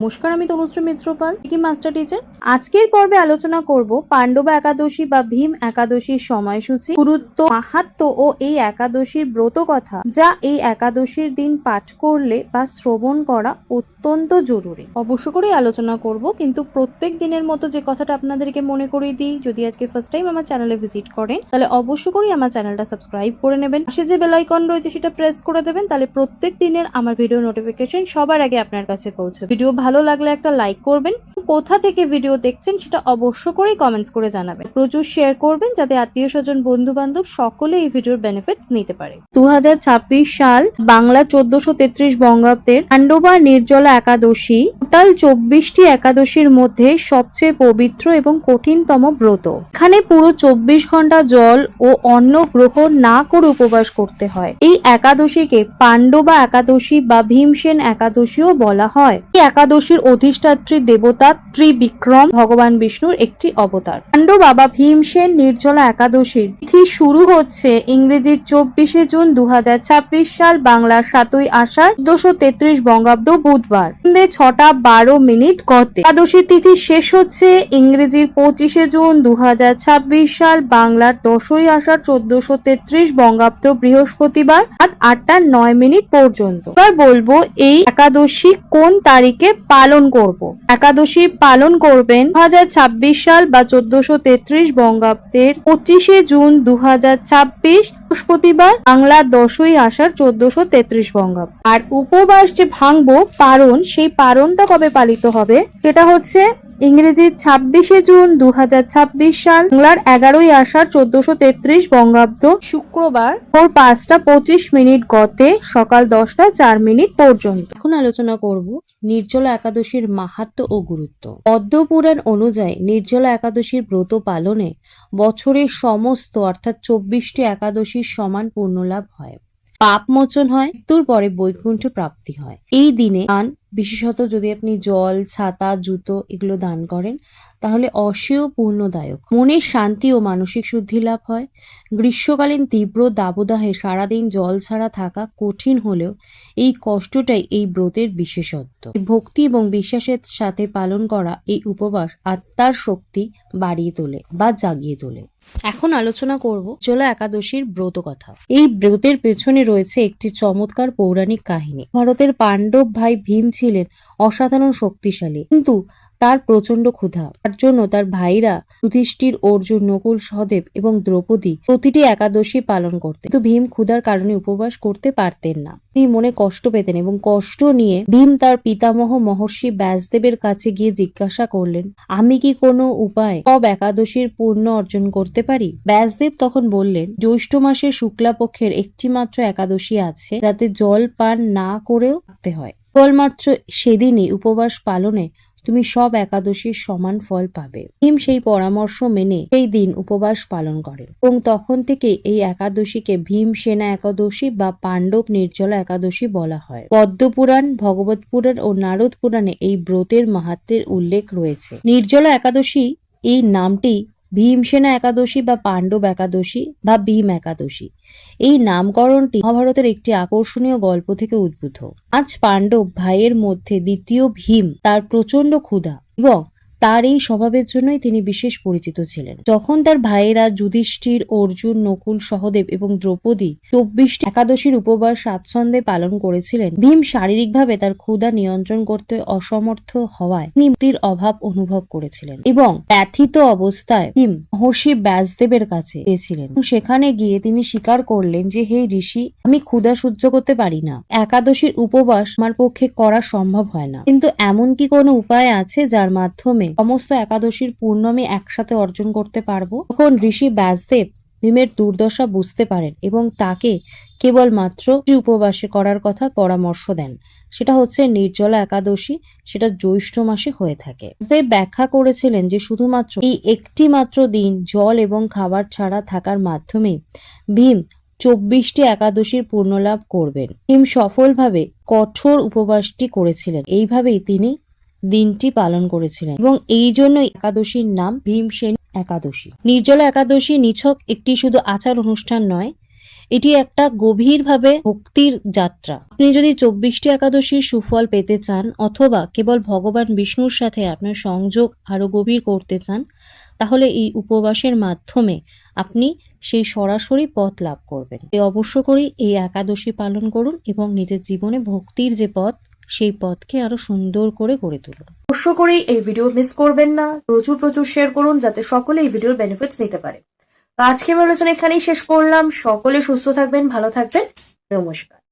নমস্কার, আমি তনুশ্রী মিত্রপাল, কি মাস্টার টিচার। আজকের পর্বে আলোচনা করব পাণ্ডবা একাদশী বা ভীম একাদশীর সময়সূচি, গুরুত্ব, মাহাত্ম্য ও এই একাদশীর ব্রত কথা, যা এই একাদশীর দিন পাঠ করলে বা শ্রবণ করা অত্যন্ত জরুরি। অবশ্য করেই আলোচনা করব, কিন্তু প্রত্যেক দিনের মতো যে কথাটা আপনাদেরকে মনে করিয়ে দিই, যদি আজকে ফার্স্ট টাইম আমার চ্যানেলে ভিজিট করেন তাহলে অবশ্য করেই আমার চ্যানেলটা সাবস্ক্রাইব করে নেবেন। পাশে যে বেল আইকন রয়েছে সেটা প্রেস করে দেবেন, তাহলে প্রত্যেক দিনের আমার ভিডিও নোটিফিকেশন সবার আগে আপনার কাছে পৌঁছবে। ভিডিও ভালো লাগলে একটা লাইক করবেন, কোথা থেকে ভিডিও দেখছেন সেটা অবশ্য করেই কমেন্টস করে জানাবেন। প্রচুর শেয়ার করবেন যাতে আত্মীয় স্বজন বন্ধু বান্ধব সকলে এই ভিডিওর বেনিফিটস নিতে পারে। 2026 সাল বাংলা 1433 বঙ্গাব্দের পাণ্ডবা নির্জলা একাদশী টোটাল 24টি একাদশীর মধ্যে সবচেয়ে পবিত্র এবং কঠিনতম ব্রত। এখানে পুরো 24 ঘন্টা জল ও অন্ন গ্রহণ না করে উপবাস করতে হয়। এই একাদশীকে পাণ্ডবা একাদশী বা ভীমসেন একাদশীও বলা হয়। এই একাদশীর অধিষ্ঠাত্রী দেবতা ত্রিবিক্রম ভগবান বিষ্ণুর একটি অবতার। পাণ্ডবা বা ভীমসেন নির্জলা একাদশীর তিথি শুরু হচ্ছে ইংরেজির 24শে জুন 2026 সাল, বাংলার 7ই আষাঢ় 1433 বঙ্গাব্দ বুধবার 6:12 গতে। একাদশীর তিথি শেষ হচ্ছে ইংরেজির 25শে জুন 2026 সাল, বাংলার 10ই আষাঢ় 1433 বঙ্গাব্দ বৃহস্পতিবার রাত 8:09 পর্যন্ত। এবার বলবো এই একাদশী কোন তারিখে পালন করব। একাদশী পালন করবেন 2026 সাল বা 1433 বঙ্গাব্দের 25শে জুন 2026 বৃহস্পতিবার, বাংলা 10ই আষাঢ় 1433 বঙ্গাব্দ। আর উপবাস যে ভাঙবো পারণ, সেই পারণটা কবে পালিত হবে সেটা হচ্ছে ইংরেজির 26শে জুন 2026 সাল, বাংলার 11ই আষাঢ় 1433 বঙ্গাব্দ শুক্রবার ভোর 5:25 গতে সকাল 10:04 পর্যন্ত। এখন আলোচনা করব নির্জলা একাদশীর মাহাত্ম্য ও গুরুত্ব। পদ্মপুরাণ অনুযায়ী নির্জলা একাদশীর ব্রত পালনে বছরের সমস্ত অর্থাৎ 24টি একাদশীর সমান পুণ্যলাভ হয়, পাপ মোচন হয়, মৃত্যুর পরে বৈকুণ্ঠে প্রাপ্তি হয়। এই দিনে দান, বিশেষত যদি আপনি জল, ছাতা, জুতো এগুলো দান করেন তাহলে অসীয় পূর্ণদায়ক, মনের শান্তি ও মানসিক শুদ্ধি লাভ হয়। গ্রীষ্মকালীন তীব্র দাবদাহে সারাদিন জল ছাড়া থাকা কঠিন হলেও এই কষ্টটাই এই ব্রতের বিশেষত্ব। ভক্তি এবং বিশ্বাসের সাথে পালন করা এই উপবাস আত্মার শক্তি বাড়িয়ে তোলে বা জাগিয়ে তোলে। এখন আলোচনা করব নির্জলা একাদশীর ব্রত কথা। এই ব্রতের পেছনে রয়েছে একটি চমৎকার পৌরাণিক কাহিনী। ভারতের পাণ্ডব ভাই ভীম ছিলেন অসাধারণ শক্তিশালী, কিন্তু তার প্রচন্ড ক্ষুধা। তার জন্য তার ভাইরা যুধিষ্ঠির, অর্জুন, নকুল, সহদেব এবং দ্রৌপদী প্রতিটি একাদশী পালন করতেন, কিন্তু ভীম ক্ষুধার কারণে উপবাস করতে পারতেন না। তিনি মনে কষ্ট পেতেন এবং কষ্ট নিয়ে ভীম তার পিতামহ মহর্ষি ব্যাসদেবের কাছে গিয়ে জিজ্ঞাসা করলেন, আমি কি কোনো উপায় সব একাদশীর পুণ্য অর্জন করতে পারি? ব্যাসদেব তখন বললেন, জ্যৈষ্ঠ মাসের শুক্লাপক্ষের একটি মাত্র একাদশী আছে যাতে জল পান না করেও থাকতে হয়। কেবলমাত্র সেদিনই উপবাস পালনে তুমি সব একাদশীর সমান ফল পাবে। ভীম সেই পরামর্শ মেনে সেই দিন উপবাস পালন করেন এবং তখন থেকে এই একাদশীকে ভীমসেনা একাদশী বা পাণ্ডব নির্জলা একাদশী বলা হয়। পদ্মপুরাণ, ভগবত পুরাণ ও নারদ পুরাণে এই ব্রতের মাহাত্ম্যের উল্লেখ রয়েছে। নির্জলা একাদশী এই নামটি ভীমসেনা একাদশী বা পাণ্ডব একাদশী বা ভীম একাদশী, এই নামকরণটি মহাভারতের একটি আকর্ষণীয় গল্প থেকে উদ্ভূত। আজ পাণ্ডব ভাইয়ের মধ্যে দ্বিতীয় ভীম, তার প্রচন্ড ক্ষুধা এবং তার এই স্বভাবের জন্যই তিনি বিশেষ পরিচিত ছিলেন। যখন তার ভাইয়েরা যুধিষ্ঠির, অর্জুন, নকুল, সহদেব এবং দ্রৌপদী 24টি একাদশীর উপবাস স্বাচ্ছন্দ্যে পালন করেছিলেন, ভীম শারীরিকভাবে তার ক্ষুধা নিয়ন্ত্রণ করতে অসমর্থ হওয়ায় তিনি মুক্তির অভাব অনুভব করেছিলেন এবং ব্যথিত অবস্থায় ভীম মহর্ষি ব্যাসদেবের কাছে গিয়েছিলেন। সেখানে গিয়ে তিনি স্বীকার করলেন যে, হে ঋষি, আমি ক্ষুধা সহ্য করতে পারি না, একাদশীর উপবাস আমার পক্ষে করা সম্ভব হয় না, কিন্তু এমন কি কোনো উপায় আছে যার মাধ্যমে সমস্ত একাদশীর পূর্ণ আমি একসাথে অর্জন করতে পারবো? তখন ঋষি ব্যাসদেব ভীমের দুর্দশা বুঝতে পারেন এবং তাকে কেবলমাত্র উপবাসে করার কথা পরামর্শ দেন। সেটা হচ্ছে নির্জলা একাদশী, সেটা জ্যৈষ্ঠ মাসে হয়ে থাকে। ব্যাসদেব ব্যাখ্যা করেছিলেন যে শুধুমাত্র এই একটি মাত্র দিন জল এবং খাবার ছাড়া থাকার মাধ্যমে ভীম 24টি একাদশীর পূর্ণলাভ করবেন। ভীম সফলভাবে কঠোর উপবাসটি করেছিলেন, এইভাবেই তিনি দিনটি পালন করেছিলেন এবং এই জন্যই একাদশীর নাম ভীমসেন একাদশী। নির্জলা একাদশী নিছক একটি শুধু আচার অনুষ্ঠান নয়, এটি একটা গভীরভাবে ভক্তির যাত্রা। আপনি যদি 24টি একাদশীর সুফল পেতে চান অথবা কেবল ভগবান বিষ্ণুর সাথে আপনার সংযোগ আরো গভীর করতে চান, তাহলে এই উপবাসের মাধ্যমে আপনি সেই সরাসরি পথ লাভ করবেন। অবশ্য করেই এই একাদশী পালন করুন এবং নিজের জীবনে ভক্তির যে পথ, সেই পথকে আরো সুন্দর করে গড়ে তুলুন। অবশ্য করেই এই ভিডিও মিস করবেন না, প্রচুর প্রচুর শেয়ার করুন যাতে সকলে এই ভিডিওর বেনিফিটস নিতে পারে। তো আজকে আমি আলোচনা এখানেই শেষ করলাম। সকলে সুস্থ থাকবেন, ভালো থাকবেন। নমস্কার।